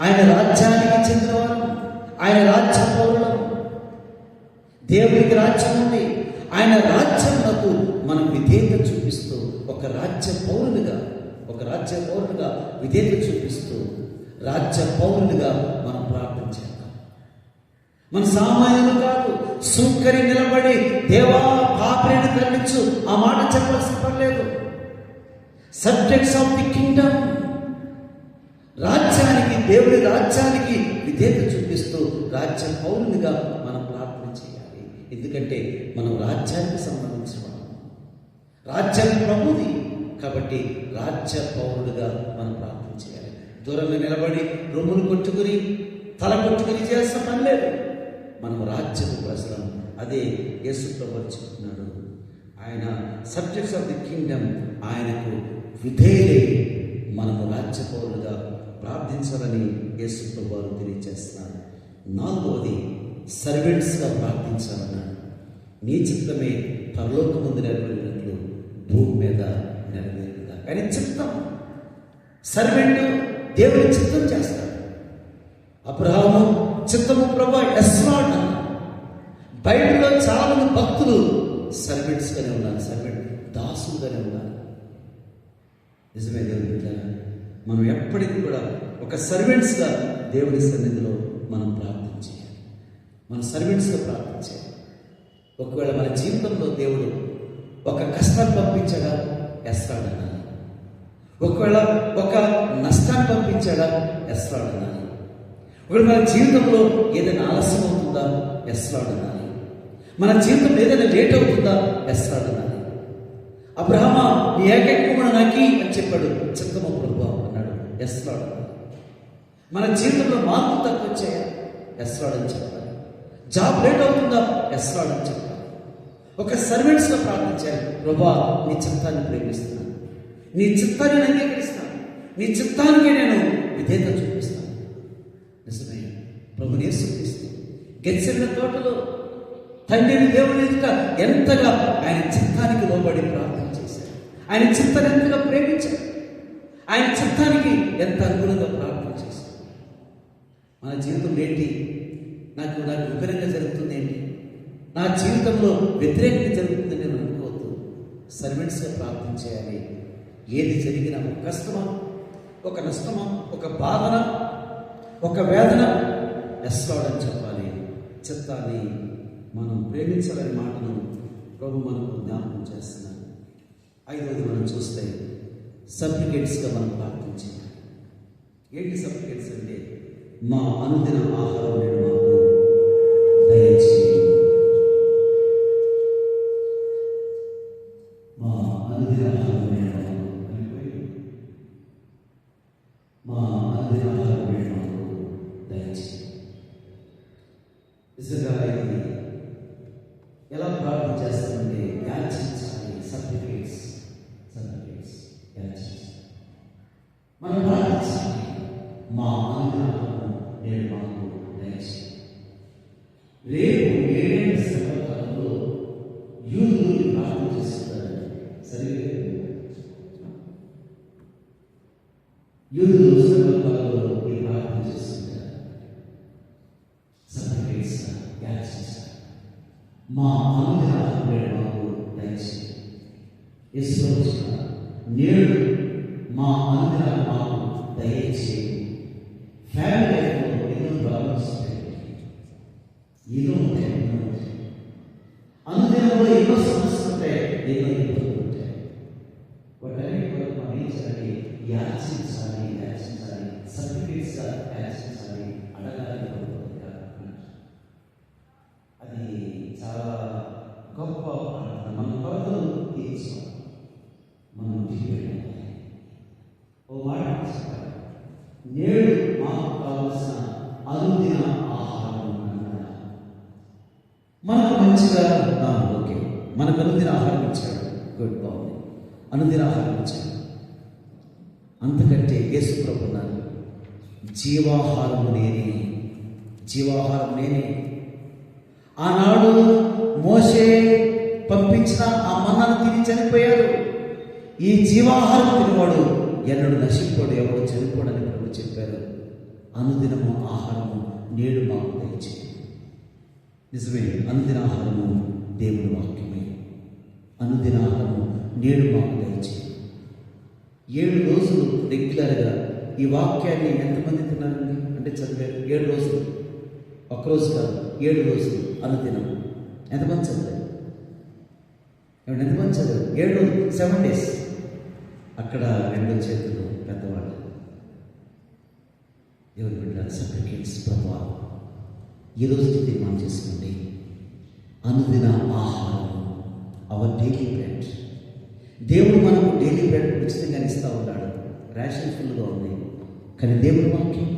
ఆయన రాజ్యానికి చెందినవారు, ఆయన రాజ్య పౌరులు. దేవునికి రాజ్యం ఉంది. ఆయన రాజ్యమునకు మనం విధేయత చూపిస్తూ ఒక రాజ్య పౌరునిగా విధేయత చూపిస్తూ రాజ్య పౌరునిగా మనం ప్రార్థన చేద్దాం. మన సామాన్యులు కాదు, సుంకరి నిలబడి దేవా పాపిని కరుణించు ఆ మాట చెప్పాల్సిన పర్లేదు. సబ్జెక్ట్స్ ఆఫ్ ది కింగ్డమ్, రాజ్యానికి, దేవుడి రాజ్యానికి విధేయత చూపిస్తూ రాజ్య పౌరునిగా మనం ప్రార్థన చేయాలి. ఎందుకంటే మనం రాజ్యానికి సంబంధించిన వాళ్ళం, రాజ్యం ప్రభుది కాబట్టి రాజ్య పౌరుడుగా మనం ప్రార్థన చేయాలి. దూరంగా నిలబడి రొమ్ములు కొట్టుకుని తల కొట్టుకుని చేయాల్సిన పని లేదు. మనం రాజ్యపు ప్రజలం. అదే యేసు ప్రభువు చెప్తున్నాడు. ఆయన సబ్జెక్ట్స్ ఆఫ్ ది కింగ్డమ్, ఆయనకు విధేయులై మనము రాజ్య పౌరులుగా ప్రార్థించాలని యేసు ప్రభువు తెలియజేస్తున్నారు. నాలుగవది, సర్వెంట్స్గా ప్రార్థించాలన్నాడు. నీ చిత్తమే పరలోకమందు నెరవేరినట్లు భూమి మీద నెరవేరుగా. కానీ చిత్తం, సర్వెంట్ దేవుని చిత్తం చేస్తాడు. అబ్రహాము చిత్తము ప్రభు ఎస్ లార్డ్ అన్నాడు. బైబిల్లో చాలా మంది భక్తులు సర్వెంట్స్గానే ఉన్నారు, సర్వెంట్ దాసులుగానే ఉన్నారు. నిజమే దేవుని బిడ్డలారా, మనం ఎప్పటికీ కూడా ఒక సర్వెంట్స్గా దేవుని సన్నిధిలో మనం ప్రార్థన చేయాలి. మన సర్వెంట్స్గా ప్రార్థన చేయాలి. ఒకవేళ మన జీవితంలో దేవుడు ఒక కష్టాన్ని పంపించాడా, ఎస్రాడు అనాలి. ఒకవేళ ఒక నష్టాన్ని పంపించాడా, ఎస్రాడు అనాలి. ఒకవేళ మన జీవితంలో ఏదైనా ఆలస్యం అవుతుందా, ఎస్రాడు అనాలి. మన జీవితంలో ఏదైనా లేట్ అవుతుందా, ఎస్రాడు అనాలి. అబ్రహామా నీ ఏకైక కుమారుడు నాకి అని చెప్పాడు, చిత్తము ప్రభువా అన్నాడు, ఎస్రాడు అనాలి. మన జీవితంలో మార్పులు తక్కువ వచ్చాయా, ఎస్రాడు అని చెప్పాలి. జాబ్ లేట్ అవుతుందా, ఎస్రాడు అని చెప్పాలి. ఒక సర్వెంట్స్గా ప్రార్థించాలి. ప్రభువా నీ చిత్తాన్ని ప్రేమిస్తున్నాను, నీ చిత్తాన్ని అంగీకరిస్తాను, నీ చిత్తానికి నేను విధేయత చూపిస్తాను. నిజమే, ప్రభుని యేసుక్రీస్తు గెత్సెమనే తోటలో తండ్రిని దేవుని ఎదుట ఎంతగా ఆయన చిత్తానికి లోబడి ప్రార్థన చేశాడు. ఆయన చిత్తాన్ని ఎంతగా ప్రేమించాడు, ఆయన చిత్తానికి ఎంత అనుగుణంగా ప్రార్థన చేశాడు. మన జీవితం ఏంటి, నాకు విపరీతంగా జరుగుతుంది ఏంటి, నా జీవితంలో వ్యతిరేకంగా జరుగుతుంది నేను అనుకోవద్దు. సర్వెంట్స్గా ప్రార్థన చేయాలి. ఏది జరిగినా, ఒక కష్టమా, ఒక నష్టమా, ఒక బాధన, ఒక వేదన, ఎస్లాడని చెప్పాలి. చిత్తాన్ని మనం ప్రేమించాలనే మాటను ప్రభు మనకు జ్ఞాపకం చేస్తున్నాడు. ఐదవది మనం చూస్తే సప్లికేట్స్గా మనం ప్రార్థన చేయాలి. ఏంటి సప్లికేట్స్ అంటే, మా అనుదిన ఆహారం నేడు మాకు దయచేయండి. మా అనుదిన ఆహారం నేడు మాకు దయచేయండి. నిజంగా ఇది ఎలా ప్రార్థన చేస్తామంటే యాచించాలి. సర్టిఫికేట్స్ యాచించాలి. మనం ప్రార్థించాలి. మా అనుగ్రహము నేను మాకు దయచేయి. రేపు 7వ శ్రమకాలంలో యూదులు ప్రార్థన చేస్తారు. సరిగ్గా యూదులు శ్రమకాలంలో ఈ ప్రార్థన చేస్తుంటారు. సర్టిఫికేట్స్ యాచించాలి. మా అనుగ్రహం నేడు మాకు దయచేయి. యేసు నేడు మా అనుగ్రహం మాకు దయచేయి. ఫ్యామిలీ లైఫ్లో ఎన్నో ప్రాబ్లమ్స్ ఉంటాయి, ఎన్నో ఉంటాయి. అనుదినంలో ఎన్నో సమస్యలు ఉంటాయి, ఎన్నో ఇబ్బందులు ఉంటాయి. వాటన్నిటి కొరకు మనం ఏం చేయాలి? యాచించాలి. సర్టిఫికేట్స్గా యాచించాలి. అడగాలి. అది చాలా గొప్ప ప్రార్థన. మన కొరతలు తీర్చాలి. మనం విడిపెట్టాలి. ఓ మాట చెప్పాలి. నేడు మాకు కావలసిన అనుదిన ఆహారం మనకు మంచిగా ఓకే, మనకు అనుదిన ఆహారం ఇచ్చాడు. గుడ్, బాగుంది. అనుదిన ఆహారం ఇచ్చాడు. అంతకంటే యేసు ప్రభు అన్నారు, జీవాహారం నేనే. ఆనాడు మోషే పంపించిన ఆ మన్నాను తిని చనిపోయాడు. ఈ జీవాహారం తినవాడు ఎన్నడూ నశింపడు, ఎవడు చనిపోడని ప్రభు చెప్పారు. అనుదినము ఆహారము నేడు మాకు దయచేయి. నిజమే, అనుదిన ఆహారము దేవుని వాక్యమే. అనుదిన ఆహారము నేడు మాకు దయచేయి. 7 రోజులు రెగ్యులర్గా ఈ వాక్యాన్ని ఎంతమంది తిన్నారండి? అంటే చదివారు 7 రోజులు, ఒక్కరోజు కాదు, 7 రోజులు అనుదినం. ఎంతమంది చదివారు? ఎంతమంది చదివారు? 7 రోజులు, 7 days. అక్కడ 2 చేతులు పెద్దవాళ్ళు. దేవుని బిడ్డ సర్టిఫికేట్స్ ప్రభావ ఈరోజు తీర్మానం చేసుకోండి. అనుదిన ఆహారం, అవర్ డైలీ బ్రెడ్. దేవుడు మనకు డైలీ బ్రెడ్ ఉచితంగా ఇస్తూ ఉన్నాడు. రేషన్ ఫుల్గా ఉంది, కానీ దేవుడు వాక్యం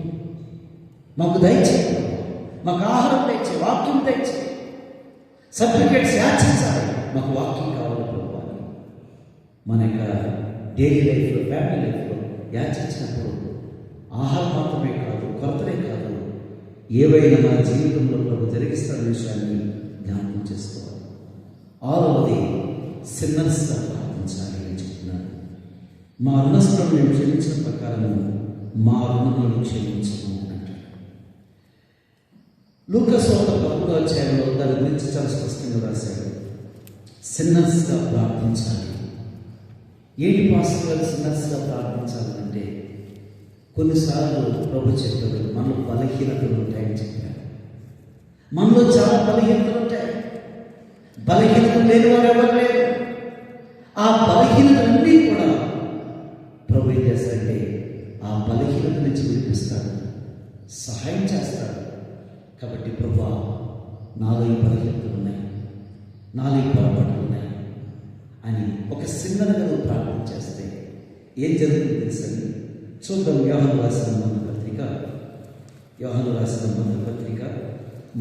మాకు దయచేయి. మాకు ఆహారం దయచేయి, వాక్యం దయచేయి. సర్టిఫికేట్స్ యాచించాలి. మాకు వాక్యం కావాలి ప్రభు. మన యొక్క డైలీ లైఫ్లో, ఫ్యామిలీ లైఫ్లో యాచించినప్పుడు ఆహారం మాత్రమే కాదు, కొరతనే కాదు, ఏవైనా మన జీవితంలో ప్రభు జరిగిస్తున్న విషయాన్ని జ్ఞాపకం చేసుకోవాలి. 6వది సిన్నర్స్గా ప్రార్థించాలి అని చెప్తున్నాను. మా రుణస్థులను మేము క్షమించిన ప్రకారము మా రుణములను క్షమించము అంటారు. లూకాసు 11వ అధ్యాయంలో దాని గురించి చాలా స్పష్టంగా రాశాడు. సిన్నర్స్గా ప్రార్థించాలి. ఏంటి పాస్టర్ గారు సిన్నర్స్గా ప్రార్థించాలంటే, కొన్నిసార్లు ప్రభు చెప్పాడు మనలో బలహీనతలు ఉంటాయని చెప్పారు. మనలో చాలా బలహీనతలు ఉంటాయి. బలహీనతలు లేని వారు ఎవరు లేరు. ఆ బలహీనతలన్నీ కూడా ప్రభు ఏం చేస్తాడంటే ఆ బలహీనత నుంచి విడిపిస్తాడు, సహాయం చేస్తాడు. కాబట్టి ప్రభు, నాలో ఈ బలహీనతలు ఉన్నాయి, నాలో ఈ పొరపాట్లు ఉన్నాయి అని ఒక సిన్నరగా నువ్వు ప్రార్థన చేస్తే ఏం జరుగుతుందో తెలుసండి. చూద్దాం. యోహాను రాసిన మొదటి పత్రిక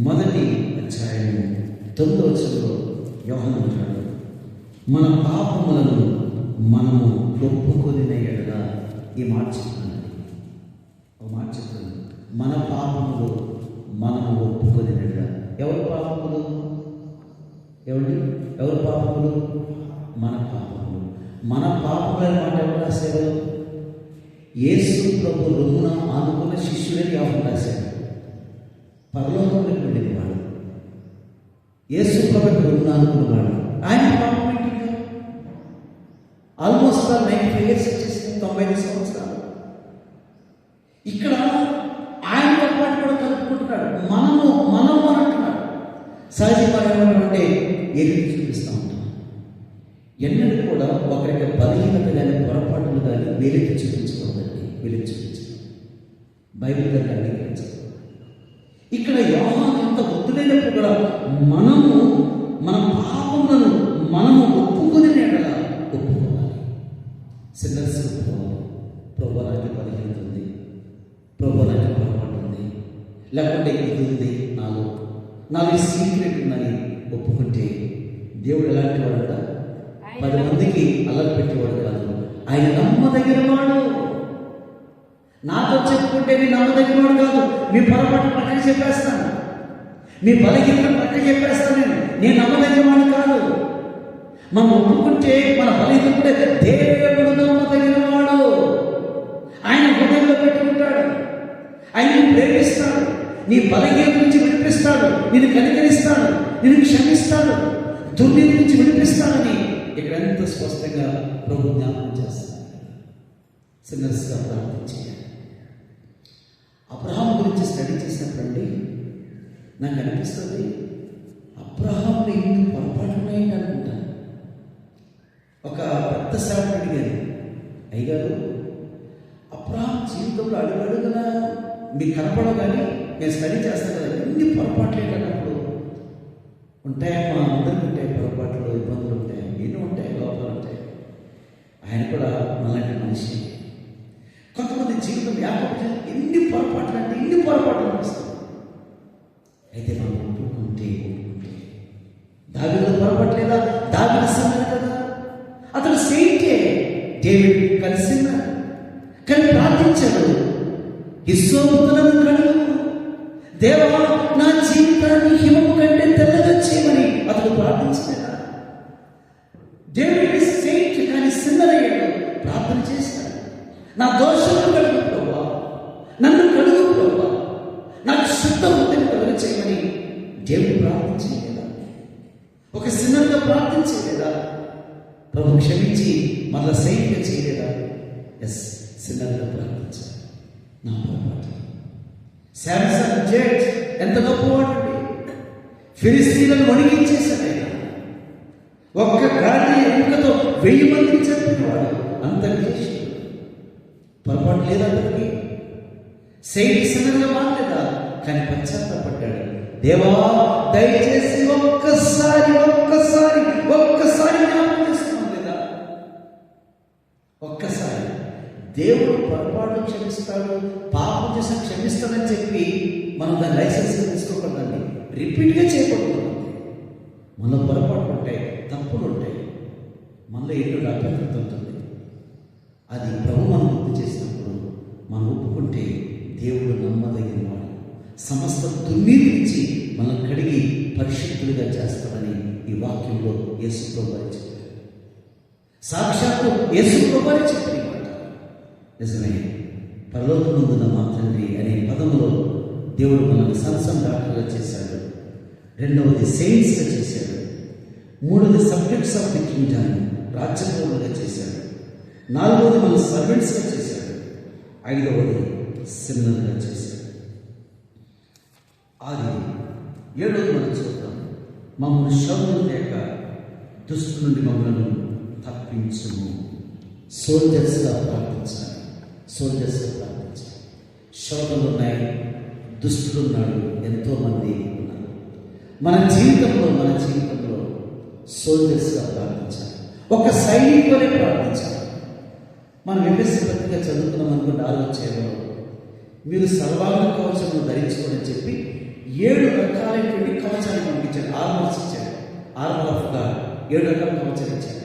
1వ అధ్యాయం 9వ వచనంలో యోహాను అంటాడు, మన పాపములను మనము ఒప్పుకొనిన ఎడల. ఈ మాట చెప్తున్నాను, ఒక మాట చెప్తున్నాను. మన పాపములు మనము ఒప్పుకొనిన ఎడల. ఎవరి పాపములు? ఎవరి పాపములు? మన పాపములు. మన పాపముల మాట ఎవరు రాశారు? యేసు ప్రభు రొమ్మున ఆనుకున్న శిష్యుడని యోహాను రాశాడు. పరలోకంలోకి వెళ్ళిన వాడు, యేసు ప్రభు రొమ్మున ఆనుకున్నవాడు. ఆయన పాపం ఏంటి? ఆల్మోస్ట్ 90 years వచ్చేసింది, 90 సంవత్సరాలు. ఇక్కడ ఆయనతో పాటు కూడా కలుపుకుంటున్నాడు. మనము అంటున్నాడు. సహజంగా ఏమంటే ఎదురు చూపిస్తూ ఉంటాం. ఎన్నడూ కూడా ఒకరికి బలహీనత కానీ పొరపాటులు కానీ వెలికి చూపించకూడదండి. వెలికి చూపించదు, బైబిల్ గారిని అంగీకరించదు. ఇక్కడ యోహాను ఎంత ఒత్తులైనప్పుడు కూడా మన పాపములను మనము ఒప్పుకొని ఒప్పుకోవాలి. సిన్నర్స్ ఒప్పుకోవాలి. ప్రభు నాకు బలహీనత ఉంది, ప్రభు నాకు పొరపాటు ఉంది, లేకుంటే ఇది ఉంది నాలో, నాలుగు సీక్రెట్ ఉందని ఒప్పుకుంటే దేవుడు ఎలాంటి వాడంట? 10 మందికి అల్లరి పెట్టేవాడు కాదు. ఆయన నమ్మదగిన వాడు. నాతో చెప్పుకుంటే నీ నమ్మదగిన వాడు కాదు. మీ పొరపాటు పక్కన చెప్పేస్తాను, మీ బలహీనత పక్కన చెప్పేస్తాను. నేను నమ్మదగిన వాడు కాదు. మనం ఒప్పుకుంటే మన బలహీనత దేవుడు నమ్మదగిన వాడు. ఆయన హృదయంలో పెట్టుకుంటాడు, ఆయన ప్రేమిస్తాడు, నీ బలహీనత నుంచి విడిపిస్తాడు, నిన్ను కనికరిస్తాడు, నిన్ను క్షమిస్తాడు, దుర్నీతి నుంచి విడిపిస్తాడని ఇక్కడ ఎంత స్పష్టంగా ప్రభు జ్ఞాపకం చేస్తాడు. సిన్నర్స్గా ప్రార్థించాలి. అబ్రహాం గురించి స్టడీ చేసినప్పుడండి నాకు అనిపిస్తుంది, అబ్రహాంలో ఇన్ని పొరపాట్లు ఉన్నాయండి అనుకుంటాను. ఒక పెద్ద సేవకుడు అడిగారు, అయ్యగారు అబ్రహాం జీవితంలో అడుగడుగునా మీకు కనపడవు, కానీ నేను స్టడీ చేస్తాను కదా, ఎన్ని పొరపాట్లు ఏంటన్నప్పుడు ఉంటాయమ్మా, అందరికీ ఉంటాయి పొరపాట్లు, ఇబ్బందులు ఉంటాయి, ఎన్నో ఉంటాయి, లోపాలు ఉంటాయి. ఆయన కూడా మనలాంటి మనిషి. కొంతమంది జీవితం యాకపు ఎన్ని పొరపాట్లు అంటే ఎన్ని పొరపాట్లు అనిపిస్తుంది. అయితే మనం ఒప్పుకుంటే దావీదు పొరపట్లేదా? దావీదు సన్నాడు కదా, అతను సెయింటే. డేవిడ్ కలిసిన్నాడు, కానీ ప్రార్థించాడు, హిస్సోపులను కడుగు, దేవా నా జీవితాన్ని హిమము కంటే తెల్లగా చేయమని అతను ప్రార్థించలేదా? డేవిడ్ సెయింట్, కానీ సిన్నర్ అయ్యాడు, ప్రార్థన చేశాడు. నా దోషాలను కడుగు ప్రభువా, నన్ను కడుగు ప్రభువా, నాకు శుద్ధ హృదయం కలుగ చేయమని దేవుడు ప్రార్థించలేదా? ఒక సిన్నర్గా ప్రార్థించలేదా? ప్రభు క్షమించి మళ్ళా సెయింట్గా చేయలేదా? ఎస్, సిన్నర్గా ప్రార్థించాలి. నా పొరపాటు. శాంసన్ జడ్జ్ ఎంత గొప్పవాడండి, ఫిలిస్తీన్లను వణికించేశాడు ఆయన. ఒక్క గాలి ఎముకతో 1000 మందిని చంపినవాడు, అంత చేసి పొరపాటు లేదా అతనికి? సెయింట్ సిన్నర్గా మారలేదా? కానీ పశ్చాత్తాపడ్డాడు. దేవా దయచేసి ఒక్కసారి జ్ఞాపకం చేస్తున్నాం లేదా? ఒక్కసారి దేవుడు పొరపాటు క్షమిస్తాడు, పాపం చేసి క్షమిస్తాడని చెప్పి మనం దాని లైసెన్స్ తీసుకోకూడదండి. రిపీట్గా చేయకూడదు. మనలో పొరపాటు ఉంటాయి, తప్పులు ఉంటాయి, మనలో ఎన్నో అభ్యంతరం ఉంటుంది. అది ప్రభు మనం గుర్తు చేసినప్పుడు మనం ఒప్పుకుంటే దేవుడు నమ్మదగిన వాడు. సమస్త దుర్నీతి నుంచి మనం కడిగి పరిశుద్ధులుగా చేస్తాడని ఈ వాక్యంలో యేసు ప్రభువు చెప్పారు. సాక్షాత్తు యేసు ప్రభువు చెప్పిన మాట నిజమే. పరలోకమందున్న మా తండ్రి అనే పదములో దేవుడు మనల్ని సన్సన్ డాక్టర్గా చేశాడు. రెండవది సెయింట్స్గా చేశాడు. మూడవది సబ్జెక్ట్స్ ఆఫ్ ది కింగ్డమ్, రాజ్యపౌరులుగా చేశాడు. నాలుగవది మన సర్వెంట్స్గా చేశాడు. ఐదవది సిన్నర్గా చేశాడు. అది 7వది మనం చూద్దాం. మమ్మల్ని శోధన లేక దుష్టు నుండి మమ్మల్ని తప్పించుము. సోల్జర్స్గా ప్రార్థించాలి. శోధనలు ఉన్నాయి, దుష్టులు ఉన్నాడు, ఎంతోమంది ఉన్నారు. మన జీవితంలో సోల్జర్స్గా ప్రార్థించాలి. ఒక సైనికులే ప్రార్థించాలి. మనం ఎంఎస్సీ పత్రిక చదువుతున్నాం అనుకుంటే ఆలోచనలో మీరు సర్వాంగ కవచము ధరించుకోని చెప్పి 7 రకాలైనటువంటి కవచాన్ని పంపించాడు. ఆర్మర్స్ ఇచ్చాడు. ఆర్మర్ ఆఫ్ గాడ్ 7 రకాల కవచాలు ఇచ్చాడు.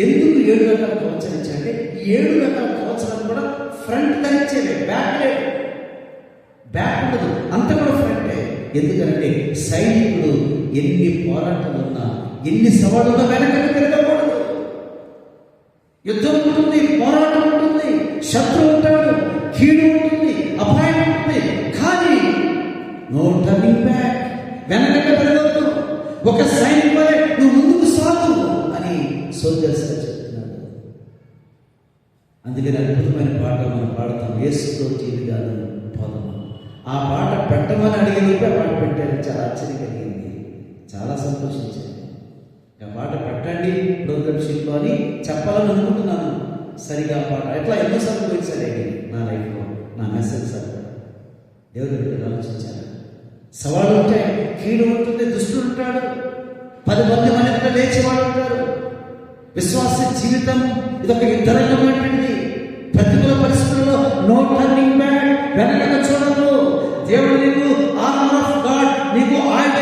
ఎందుకు 7 రకాల కవచాలు ఇచ్చాడంటే 7 రకాల కవచాలను కూడా ఫ్రంట్ ధరించేవే, బ్యాక్ ఉండదు, అంత కూడా ఫ్రంటే. ఎందుకంటే సైనికుడు ఎన్ని పోరాటాలు ఉన్నా, ఎన్ని సవాళ్ళున్నా వెనకకి తిరగకూడదు. యుద్ధం ఉంటుంది, పోరాటం ఉంటుంది, శత్రువు ఉంటాడు, కీడు ఉంటుంది, అపాయం ఉంటుంది, కానీ నో టర్నింగ్ బ్యాక్, వెనకకి తిరగద్దు. ఒక సైనికుడే నువ్వు ముందుకు సాగు అని సోల్జర్స్ చెప్తున్నాడు. అందుకని అద్భుతమైన పాట మనం పాడతాం, యేసుతో జీవితాలు పోదాం. ఆ పాట పెట్టమని అడిగినప్పుడు ఆ పాట పెట్టారు. చాలా ఆశ్చర్యం కలిగింది, చాలా సంతోషించాను. ఆ పాట పెట్టండి ప్రోగ్రామ్ షీట్లో అని చెప్పాలని అనుకుంటున్నాను. సరిగా పాట ఎట్లా ఎన్నోసార్లు పోయించాలి నా లైఫ్లో, నా మెసేజ్ సార్ దేవుడి బిడ్డలు ఆలోచించాను. సవాళ్ళు ఉంటాయి, కీడు ఉంటుంది, దుష్టుడు ఉంటాడు, 10 మంది మన ఎక్కడ లేచేవాడు ఉంటారు. విశ్వాస జీవితం ఇదొక యుద్ధరంగమైనటువంటి ప్రతికూల పరిస్థితుల్లో నో టర్నింగ్ బ్యాక్, వెనక చూడదు. దేవుడు నీకు ఆర్మర్ ఆఫ్ గాడ్, నీకు ఆయుధ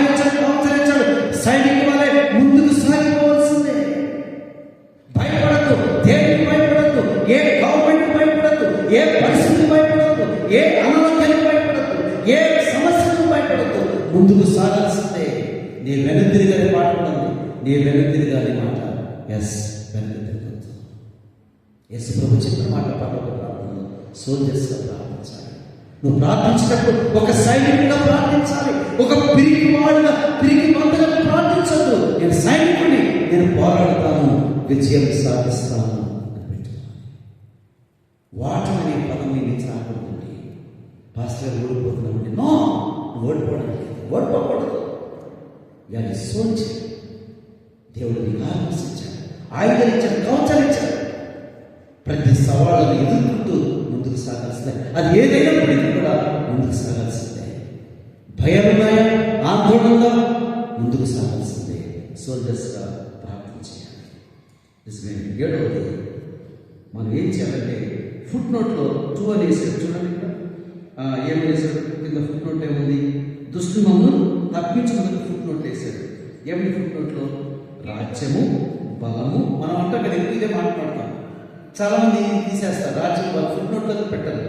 ఏ పరిస్థితికి భయపడద్దు, ఏ అనారోగ్యానికి భయపడద్దు, ఏ సమస్యకు భయపడద్దు. ముందుకు సాగాల్సిందే. నీ వెనుతిరిగానే మాట ఉన్నది, నీ వెనుతిరిగానే మాట. ఎస్, వెనుతిరగద్దు. యేసు ప్రభు చెప్పిన మాట పర్లోక ప్రార్థనలో సోల్జర్స్గా ప్రార్థించాలి. నువ్వు ప్రార్థించినప్పుడు ఒక సైనికుడిగా ప్రార్థించాలి. ఒక పిరికి వాడుగా, పిరికి మందుగా ప్రార్థించద్దు. నేను సైనికుడిని, నేను పోరాడతాను, విజయం సాధిస్తాను అని పెట్టుకోవాలి. వాటం అనే పదం మీ నుంచి రాకూడదండి. పాస్టర్ ఓడిపోతున్నామండి. నో, ఓడిపోకూడదు. ఇలాంటి సోల్జర్. దేవుడు నీకు ఆలోచించాడు, ఆయుధాలు ఇచ్చాడు, కవచాలు ఇచ్చాడు. ప్రతి సవాళ్ళను ఎదుర్కొంటూ ముందుకు సాగాల్సిందే. అది ఏదైనప్పటికీ కూడా ముందుకు సాగాల్సిందే. భయం ఉన్నాయా, ఆందోళనగా ముందుకు సాగాల్సిందే. సోల్జర్స్గా ప్రార్థన చేయాలి. నిజమే. 7వది మనం ఏం చేయాలంటే, ఫుట్ నోట్లో 2 అని వేసాడు చూడండి. ఇక్కడ ఏమని వేసాడు? కింద ఫుట్ నోట్ ఏముంది? దుష్టు మమ్మల్ని తప్పించుకున్నది ఫుట్ నోట్ వేసాడు. ఏమని ఫుట్ నోట్లో? రాజ్యము, బలము. మనం అంటాం కదా, ఇదే మాట్లాడతాం. చాలా మంది తీసేస్తారు. రాజ్యం, బలం ఫుట్ నోట్లకు పెట్టాలి.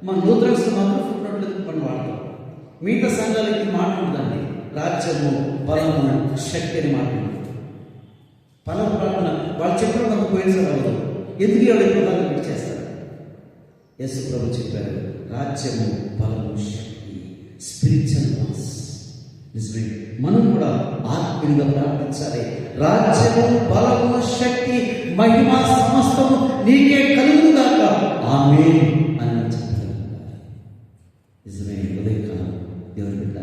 మన నూతనస్ మాత్రం ఫుట్ నోట్లకు మనం వాడతాం. మిగతా సంఘాలకి మాట్లాడదండి. రాజ్యము, బలము, శక్తి అని మాట్లాడుతుంది. పలం ప్రార్థన వాళ్ళు చెప్పిన మనకు పోయినసారి అవ్వదు. ఎందుకు ఎవరు పదాలు పెట్టి చేస్తారు? యేసు ప్రభు చెప్పారు, రాజ్యము, బలము, శక్తి, స్పిరిచువల్ వాయిస్. నిజమే. మనం కూడా ఆత్మీయంగా ప్రార్థించాలి. రాజ్యము, బలము, శక్తి, మహిమ సమస్తము నీకే కలుగుగాక, ఆమేన్ అని చెప్పారు. నిజమే. ఉదయకాలం దేవుని బిడ్డ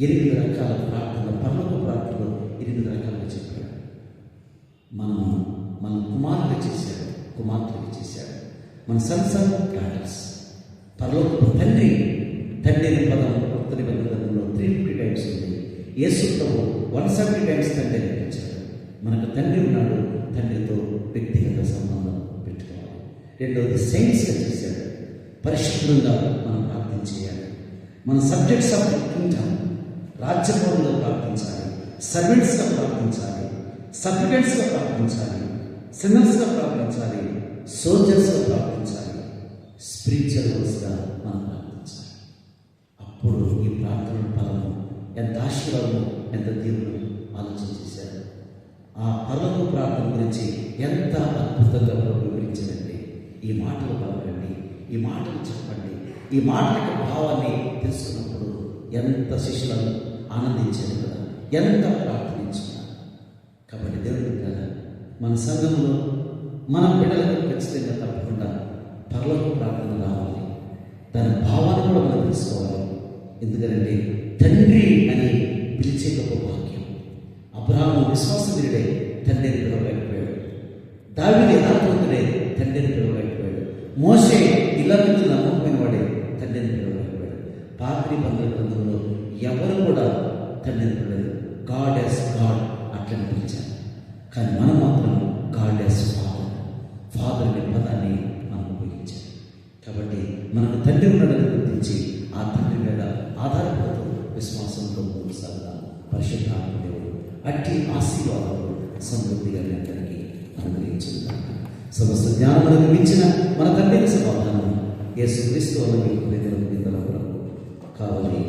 8 రకాల ప్రార్థన, పరలోక ప్రార్థనలో 8 రకాలుగా చెప్పాడు. మన కుమారులు చేశాడు, కుమార్తెలు చేశాడు. మన సన్స్ అండ్ డాటర్స్. పరలోక తండ్రి అనే పదం కొత్త నిబంధనలో 350 టైమ్స్ ఉంది. యేసు ప్రభు 170 టైమ్స్ తండ్రి అనిపించాడు. మనకు తండ్రి ఉన్నాడు, తండ్రితో వ్యక్తిగత సంబంధం పెట్టుకోవాలి. 2వది సైన్స్గా చేశాడు. పరిశుభ్రంగా మనం ప్రార్థన చేయాలి. మన సబ్జెక్ట్స్ ఆఫ్ కింగ్డమ్, రాజ్యపౌరులుగా ప్రార్థించాలి, సర్వెంట్స్గా ప్రార్థించాలి, సప్లికెంట్స్గా ప్రార్థించాలి, సిన్నర్స్గా ప్రార్థించాలి, సోల్జర్స్గా ప్రార్థించాలి, స్పిరిచువల్స్గా మనం ప్రార్థించాలి. అప్పుడు ఈ ప్రార్థన ఫలము ఎంత ఆశీర్వాదము, ఎంత దేవుడు ఆలోచన చేశారు. ఆ పరలోక ప్రార్థన గురించి ఎంత అద్భుతంగా వివరించారండి. ఈ మాటలు పలకండి, ఈ మాటలు చెప్పండి. ఈ మాటల యొక్క భావాన్ని తెలుసుకున్నప్పుడు ఎంత శిష్యులను ఆనందించారు కదా, ఎంత ప్రార్థించుకున్నారు. కాబట్టి దేవుడు కదా, మన సంఘంలో మన బిడ్డలకు ఖచ్చితంగా తప్పకుండా పరలోక ప్రార్థన రావాలి. దాని భావాన్ని కూడా మనం తెలుసుకోవాలి. ఎందుకంటే తండ్రి అని పిలిచే గొప్ప వాక్యం. అబ్రాహాము విశ్వాసవీరుడే, తండ్రిని పిలవలేకపోయాడు. దావీదు యథార్థవంతుడే, తండ్రిని పిలవలేకపోయాడు. మోషే ఇల్లందు నమ్మకమైన వాడే, తండ్రిని పిలవలేకపోయాడు. పాత నిబంధన గ్రంథంలో ఎవరు కూడా తండ్రిని పిలవలేదు. గాడ్ యాజ్ గాడ్ అట్లని పిలిచారు. కానీ మనం మాత్రం గాడ్ యాజ్ ఫాదర్, ఫాదర్ అనే పదాన్ని మనం ఉపయోగించాం. కాబట్టి మనకు తండ్రి ఉన్నాడని గుర్తించి ఆ తండ్రి మీద ఆధారపడుతూ విశ్వాసంతో ముందుకు సాగుదాం. పరిశుద్ధాత్మ దేవుడు అట్టి ఆశీర్వాదాలు సమృద్ధిగా అందరికీ అనుగ్రహించుకుందాం. సమస్త జ్ఞానములకు మించిన మన తండ్రికి సమాధానం యేసుక్రీస్తు వల్ల మీకు నిందల కావాలి.